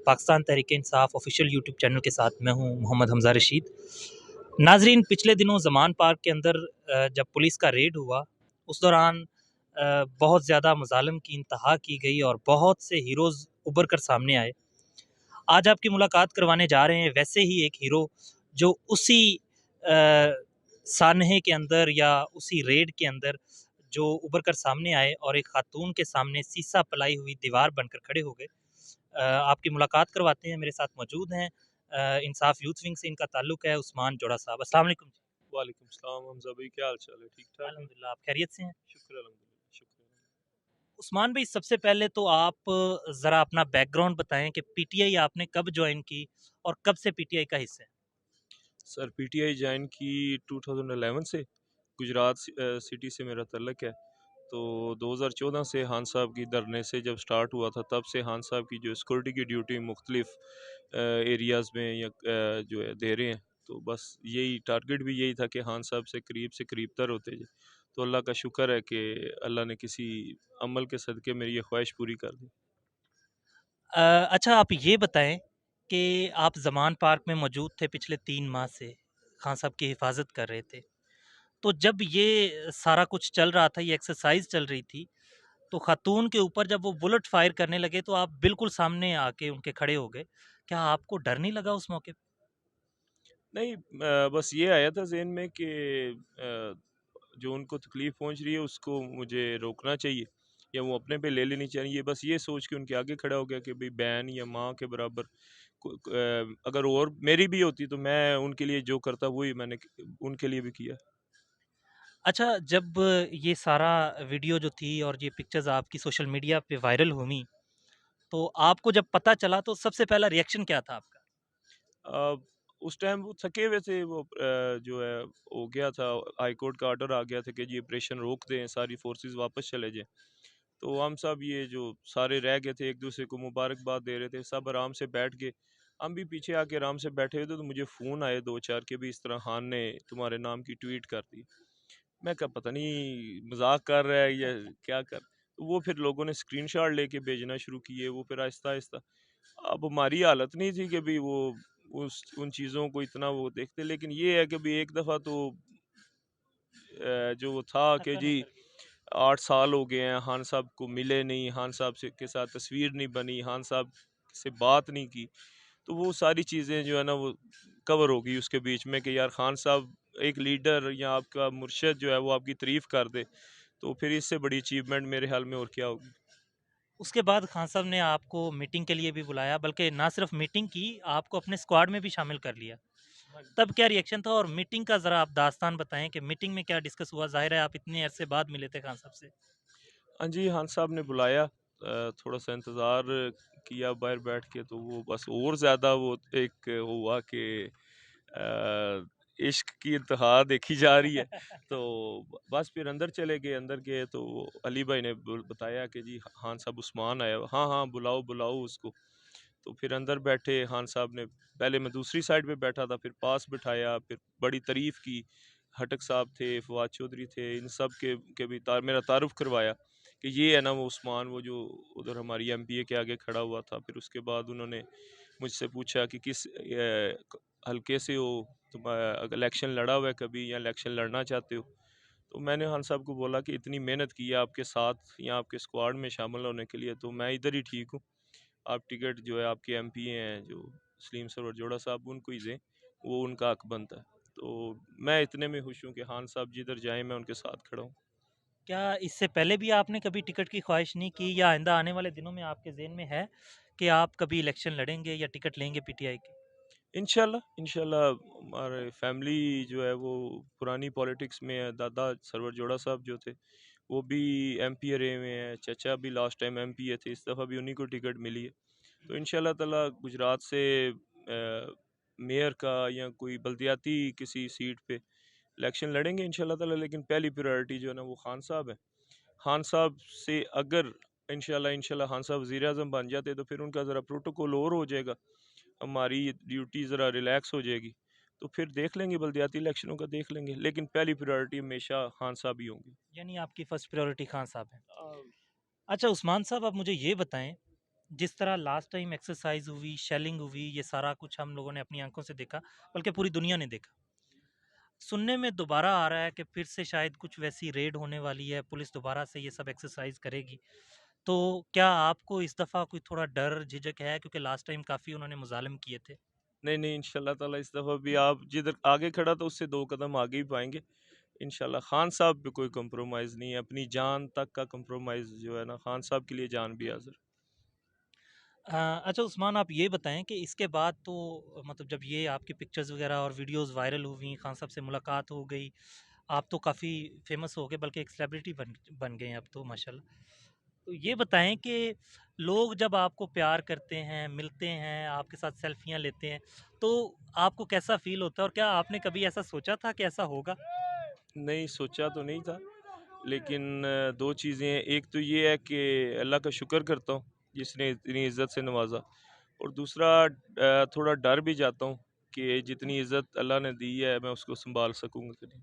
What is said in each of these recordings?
Pakistan Tehreek-e-Insaf official YouTube channel के साथ मैं हूं मोहम्मद हमज़ा रशीद। नाज़रीन, पिछले दिनों ज़मान पार्क के अंदर जब पुलिस का रेड हुआ, उस दौरान बहुत ज़्यादा मज़ालिम की इंतहा की गई और बहुत से हीरोज़ उभर कर सामने आए। आज आपकी मुलाकात करवाने जा रहे हैं वैसे ही एक हीरो जो उसी सानहे के अंदर या उसी रेड के अंदर जो उभर कर सामने आए और एक खातून के सामने सीसा पलाई हुई दीवार बनकर खड़े हो गए। आपकी मुलाकात करवाते हैं। मेरे साथ मौजूद हैं इंसाफ यूथ विंग से इनका ताल्लुक है, उस्मान जोड़ा साहब। अस्सलाम वालेकुम जी। वालेकुम सलाम हमजा भाई, क्या हाल चाल है? ठीक ठाक हैं? अल्हम्दुलिल्लाह, आप खैरियत से हैं? शुक्र अल्हम्दुलिल्लाह, शुक्र। उस्मान भाई, सबसे पहले तो आप ज़रा अपना बैकग्राउंड बताएं कि पीटीआई आपने कब ज्वाइन की और कब से पीटीआई का हिस्सा हैं? सर पीटीआई ज्वाइन की 2011 से, गुजरात सिटी से मेरा तल्लक है। तो 2014 से खान साहब की धरने से जब स्टार्ट हुआ था, तब से खान साहब की जो सिक्योरिटी की ड्यूटी मुख्तलिफ एरियाज़ में या जो है दे रहे हैं। तो बस यही टारगेट भी यही था कि खान साहब से करीब तर होते जाए। तो अल्लाह का शुक्र है कि अल्लाह ने किसी अमल के सदक़े मेरी ये ख्वाहिश पूरी कर दी। अच्छा, आप ये बताएं कि आप ज़मान पार्क में मौजूद थे पिछले 3 माह से, खान साहब की हिफाजत कर रहे थे। तो जब ये सारा कुछ चल रहा था, ये एक्सरसाइज़ चल रही थी, तो खातून के ऊपर जब वो बुलेट फायर करने लगे तो आप बिल्कुल सामने आके उनके खड़े हो गए। क्या आपको डर नहीं लगा उस मौके पे? नहीं, बस ये आया था ज़हन में कि जो उनको तकलीफ़ पहुँच रही है उसको मुझे रोकना चाहिए या वो अपने पे ले लेनी चाहिए। बस ये सोच के उनके आगे खड़ा हो गया कि भाई बहन या माँ के बराबर अगर और मेरी भी होती तो मैं उनके लिए जो करता वही मैंने उनके लिए भी किया। अच्छा, जब ये सारा वीडियो जो थी और ये पिक्चर्स आपकी सोशल मीडिया पे वायरल हुई, तो आपको जब पता चला तो सबसे पहला रिएक्शन क्या था आपका? अ, उस टाइम वो थके हुए थे, वो जो है हो गया था, हाई कोर्ट का ऑर्डर आ गया था कि जी ऑपरेशन रोक दें, सारी फोर्सेस वापस चले जाएं। तो हम सब ये जो सारे रह गए थे एक दूसरे को मुबारकबाद दे रहे थे, सब आराम से बैठ गए। हम भी पीछे आके आराम से बैठे हुए थे, तो मुझे फ़ोन आए 2-4 के भी इस तरह खान ने तुम्हारे नाम की ट्वीट कर दी। मैं कहा पता नहीं मजाक कर रहा है या क्या कर। तो वो फिर लोगों ने स्क्रीनशॉट लेके भेजना शुरू किए, वो फिर आहिस्ता आहिस्ता। अब हमारी हालत नहीं थी कि भी वो उस उन चीज़ों को इतना वो देखते, लेकिन ये है कि भी एक दफ़ा तो जो वो था कि धक्का जी मुक्का दिया। 8 साल हो गए हैं, खान साहब को मिले नहीं, खान साहब से के साथ तस्वीर नहीं बनी, खान साहब से बात नहीं की। तो वो सारी चीज़ें जो है ना वो कवर हो गई उसके बीच में कि यार खान साहब एक लीडर या आपका मुर्शिद जो है वो आपकी तारीफ़ कर दे, तो फिर इससे बड़ी अचीवमेंट मेरे ख्याल में और क्या होगी। उसके बाद खान साहब ने आपको मीटिंग के लिए भी बुलाया, बल्कि ना सिर्फ मीटिंग की, आपको अपने स्क्वाड में भी शामिल कर लिया। तब क्या रिएक्शन था और मीटिंग का ज़रा आप दास्तान बताएं कि मीटिंग में क्या डिस्कस हुआ? ज़ाहिर है आप इतने अरसे बाद मिले थे खान साहब से। हाँ जी, खान साहब ने बुलाया, थोड़ा-सा इंतज़ार किया बाहर बैठ के, तो वो बस और ज़्यादा वो एक हुआ कि इश्क की इंतहा देखी जा रही है। तो बस फिर अंदर चले गए, अंदर गए तो अली भाई ने बताया कि जी खान साहब उस्मान आया हुआ। हाँ, हाँ, बुलाओ, बुलाओ उसको। तो फिर अंदर बैठे खान साहब ने, पहले मैं दूसरी साइड पे बैठा था, फिर पास बिठाया, फिर बड़ी तारीफ़ की। हटक साहब थे, फवाद चौधरी थे, इन सब के भी मेरा तारुफ करवाया कि ये है ना वो उस्मान, वो जो उधर हमारी एमपीए के आगे खड़ा हुआ था। फिर उसके बाद उन्होंने मुझसे पूछा कि किस हलके से हो तुम, इलेक्शन लड़ा हुआ है कभी या इलेक्शन लड़ना चाहते हो। तो मैंने खान साहब को बोला कि इतनी मेहनत की है आपके साथ या आपके स्क्वाड में शामिल होने के लिए, तो मैं इधर ही ठीक हूँ। आप टिकट जो है आपके एमपीए हैं जो सलीम सरवर जोड़ा साहब, उनको ही दें, वो उनका हक बनता है। तो मैं इतने में खुश हूँ कि खान साहब जिधर जाएं मैं उनके साथ खड़ा हूँ। क्या इससे पहले भी आपने कभी टिकट की ख्वाहिश नहीं की या आइंदा आने वाले दिनों में आपके ज़हन में है कि आप कभी इलेक्शन लड़ेंगे या टिकट लेंगे पीटीआई की? इंशाल्लाह, इंशाल्लाह हमारे फैमिली जो है वो पुरानी पॉलिटिक्स में है। दादा सरवर जोड़ा साहब जो थे वो भी एमपी रहे हुए हैं, चचा भी लास्ट टाइम एमपी थे, इस दफ़ा भी उन्हीं को टिकट मिली है। तो इंशाल्लाह ताला गुजरात से मेयर का या कोई बल्दियाती किसी सीट पे इलेक्शन लड़ेंगे इंशाल्लाह ताला, लेकिन पहली प्रायोरिटी जो है ना वो खान साहब है। खान साहब से अगर इंशाल्लाह इंशाल्लाह खान साहब वज़ीर आज़म बन जाते तो फिर उनका ज़रा प्रोटोकॉल और हो जाएगा, हमारी ड्यूटी ज़रा रिलैक्स हो जाएगी। तो फिर देख लेंगे, बल्दियाती इलेक्शनों का देख लेंगे, लेकिन पहली प्रायोरिटी हमेशा खान साहब ही होंगे। यानी आपकी फर्स्ट प्रायोरिटी खान साहब है। अच्छा उस्मान साहब, आप मुझे ये बताएं जिस तरह लास्ट टाइम एक्सरसाइज हुई, शेलिंग हुई, ये सारा कुछ हम लोगों ने अपनी आंखों से देखा, बल्कि पूरी दुनिया ने देखा। सुनने में दोबारा आ रहा है कि फिर से शायद कुछ वैसी रेड होने वाली है, पुलिस दोबारा से ये सब एक्सरसाइज करेगी। तो क्या आपको इस दफ़ा कोई थोड़ा डर, झिझक है? क्योंकि लास्ट टाइम काफ़ी उन्होंने मुज़ालिम किए थे। नहीं, नहीं, इंशाल्लाह ताला इस दफ़ा भी आप जिधर आगे खड़ा था उससे 2 कदम आगे ही पाएँगे। इंशाल्लाह खान साहब पे कोई कॉम्प्रोमाइज़ नहीं है, अपनी जान तक का कॉम्प्रोमाइज़ जो है ना, खान साहब के लिए जान भी हाज़िर। अच्छा उस्मान, आप ये बताएँ कि इसके बाद तो मतलब जब ये आपकी पिक्चर्स वग़ैरह और वीडियोज़ वायरल हुई, खान साहब से मुलाकात हो गई, आप तो काफ़ी फ़ेमस हो गए, बल्कि एक सेलिब्रिटी बन बन गए हैं अब तो माशाल्लाह। तो ये बताएँ कि लोग जब आपको प्यार करते हैं, मिलते हैं, आपके साथ सेल्फ़ियाँ लेते हैं, तो आपको कैसा फ़ील होता है और क्या आपने कभी ऐसा सोचा था कि ऐसा होगा? नहीं, सोचा तो नहीं था, लेकिन 2 चीज़ें हैं, एक तो ये है कि अल्लाह का शुक्र करता हूँ, जिसने इतनी इज़्ज़त से नवाज़ा, और दूसरा थोड़ा डर भी जाता हूँ कि जितनी इज़्ज़त अल्लाह ने दी है, मैं उसको सँभाल सकूँगा कि नहीं।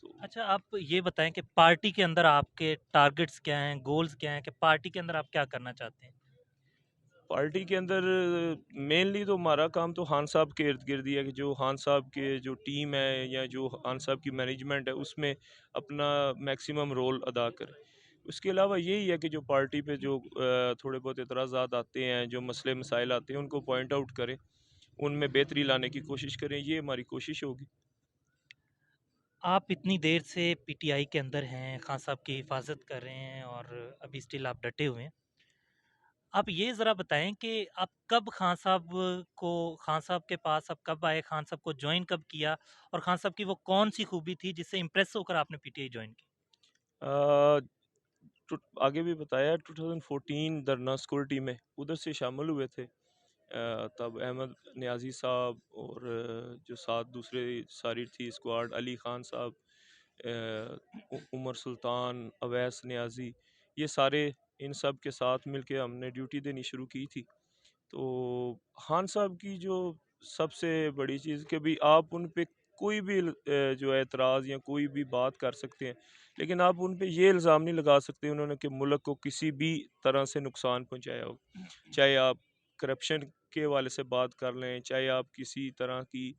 तो अच्छा आप ये बताएँ कि पार्टी के अंदर आपके टारगेट्स क्या हैं, गोल्स क्या हैं कि पार्टी के अंदर आप क्या करना चाहते हैं? पार्टी के अंदर मेनली तो हमारा काम तो खान साहब के इर्द-गिर्द ही है कि जो खान साहब के जो टीम है या जो खान साहब की मैनेजमेंट है उसमें अपना मैक्सिमम रोल अदा करें। उसके अलावा यही है कि जो पार्टी पे जो थोड़े बहुत एतराज़ात आते हैं, जो मसले मसाइल आते हैं उनको पॉइंट आउट करें, उनमें बेहतरी लाने की कोशिश करें, ये हमारी कोशिश होगी। आप इतनी देर से पीटीआई के अंदर हैं, खान साहब की हिफाज़त कर रहे हैं और अभी स्टिल आप डटे हुए हैं। आप ये ज़रा बताएँ कि आप कब खान साहब के पास आप कब आए, खान साहब को जॉइन कब किया और खान साहब की वो कौन-सी खूबी थी जिससे इम्प्रेस होकर आपने पीटीआई जॉइन की? अ, टू आगे भी बताया 2014 धरना सिक्योरिटी में उधर से शामिल हुए थे। तब अहमद नियाज़ी साहब और जो साथ दूसरे सारी थी स्क्वाड, अली ख़ान साहब, उमर सुल्तान, अवैस नियाज़ी, ये सारे इन सब के साथ मिलके हमने ड्यूटी देनी शुरू की थी। तो ख़ान साहब की जो सबसे बड़ी चीज़ कि भई आप उन पे कोई भी जो है एतराज़ या कोई भी बात कर सकते हैं, लेकिन आप उन पे ये इल्ज़ाम नहीं लगा सकते उन्होंने कि मुल्क को किसी भी तरह से नुकसान पहुँचाया हो। चाहे आप करप्शन के हवाले से बात कर लें, चाहे आप किसी तरह की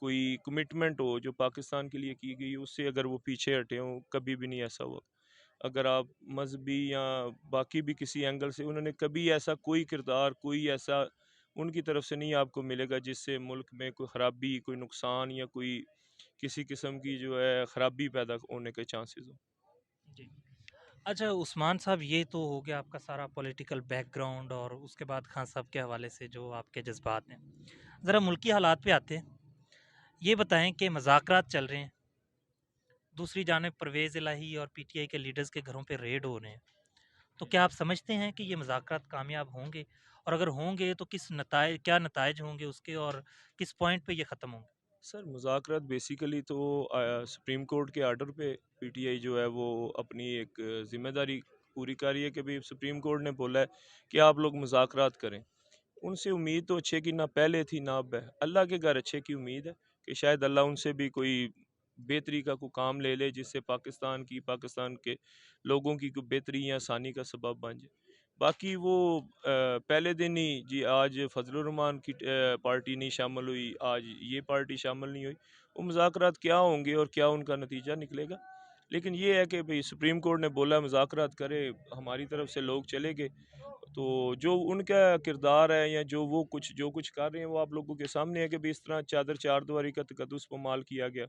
कोई कमिटमेंट हो जो पाकिस्तान के लिए की गई हो, उससे अगर वो पीछे हटे हों, कभी भी नहीं ऐसा हुआ। अगर आप मज़हबी या बाकी भी किसी एंगल से उन्होंने कभी ऐसा कोई किरदार, कोई ऐसा उनकी तरफ से नहीं आपको मिलेगा जिससे मुल्क में कोई ख़राबी, कोई नुकसान या कोई किसी किस्म की जो है ख़राबी पैदा होने के चांसेस हों। जी। अच्छा उस्मान साहब, ये तो हो गया आपका सारा पॉलिटिकल बैकग्राउंड और उसके बाद खान साहब के हवाले से जो आपके जज़्बात हैं। ज़रा मुल्की हालात पे आते हैं। ये बताएँ कि मुज़ाकरात चल रहे हैं, दूसरी जानिब परवेज़ इलाही और पीटीआई के लीडर्स के घरों पे रेड हो रहे हैं। तो क्या आप समझते हैं कि ये मुज़ाकरात कामयाब होंगे? और अगर होंगे तो क्या नताइज होंगे उसके और किस पॉइंट पे ये ख़त्म होंगे? सर मुज़ाकरात बेसिकली तो सुप्रीम कोर्ट के आर्डर पे पीटीआई जो है वो अपनी एक ज़िम्मेदारी पूरी कर रही है कि भई सुप्रीम कोर्ट ने बोला है कि आप लोग मुज़ाकरात करें। उनसे उम्मीद तो अच्छे की ना पहले थी ना अब है। अल्लाह के घर अच्छे की उम्मीद है कि शायद अल्लाह उनसे भी कोई बेहतरी का कोई काम ले ले जिससे पाकिस्तान के लोगों की कोई बेहतरी या आसानी का सबब बन जाए। बाकी वो पहले दिन ही जी आज फजलुर रहमान की पार्टी नहीं शामिल हुई, आज ये पार्टी शामिल नहीं हुई। वो मुज़ाकरात क्या होंगे और क्या उनका नतीजा निकलेगा? लेकिन ये है कि भई सुप्रीम कोर्ट ने बोला मुज़ाकरात करें, हमारी तरफ से लोग चले गए। तो जो उनका किरदार है या जो कुछ कर रहे हैं वो आप लोगों के सामने है कि भी इस तरह चादर चार दीवारी का तकद्दुस पामाल किया गया।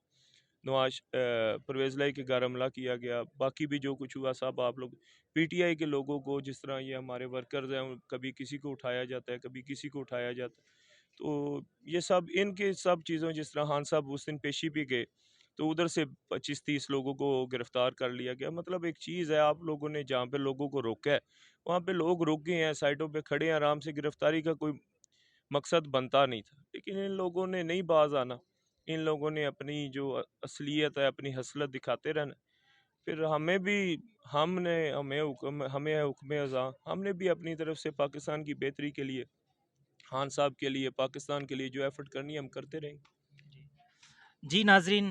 परवेज़ लाई के घर हमला किया गया। बाकी भी जो कुछ हुआ सब आप लोग पीटीआई के लोगों को जिस तरह ये हमारे वर्कर्स हैं कभी किसी को उठाया जाता है, कभी किसी को उठाया जाता है। तो ये सब इनके सब चीज़ों जिस तरह खान साहब उस दिन पेशी पे गए, तो उधर से 25-30 लोगों को गिरफ्तार कर लिया गया। मतलब एक चीज़ है आप लोगों ने जहाँ पे लोगों को रोका है, वहाँ पे लोग रुक गए हैं, साइडों पे खड़े हैं आराम से गिरफ्तारी का कोई मकसद बनता नहीं था। लेकिन इन लोगों ने नहीं बाज़ आना। इन लोगों ने अपनी जो असलियत है, अपनी हसलत दिखाते रहना। फिर हमें भी हमने हमें है हुक्म अज़ाँ, हमने भी अपनी तरफ से पाकिस्तान की बेहतरी के लिए, खान साहब के लिए, पाकिस्तान के लिए जो एफ़र्ट करनी है हम करते रहेंगे। जी। जी नाज़रीन,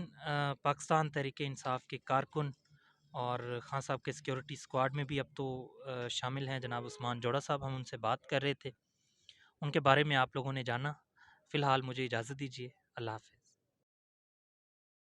पाकिस्तान तहरीक इंसाफ के कारकुन और खान साहब के सिक्योरिटी स्क्वाड में भी अब तो शामिल हैं जनाब उस्मान जोड़ा साहब। हम उनसे बात कर रहे थे, उनके बारे में आप लोगों ने जाना। फ़िलहाल मुझे इजाज़त दीजिए। अल्लाह हाफ़िज़।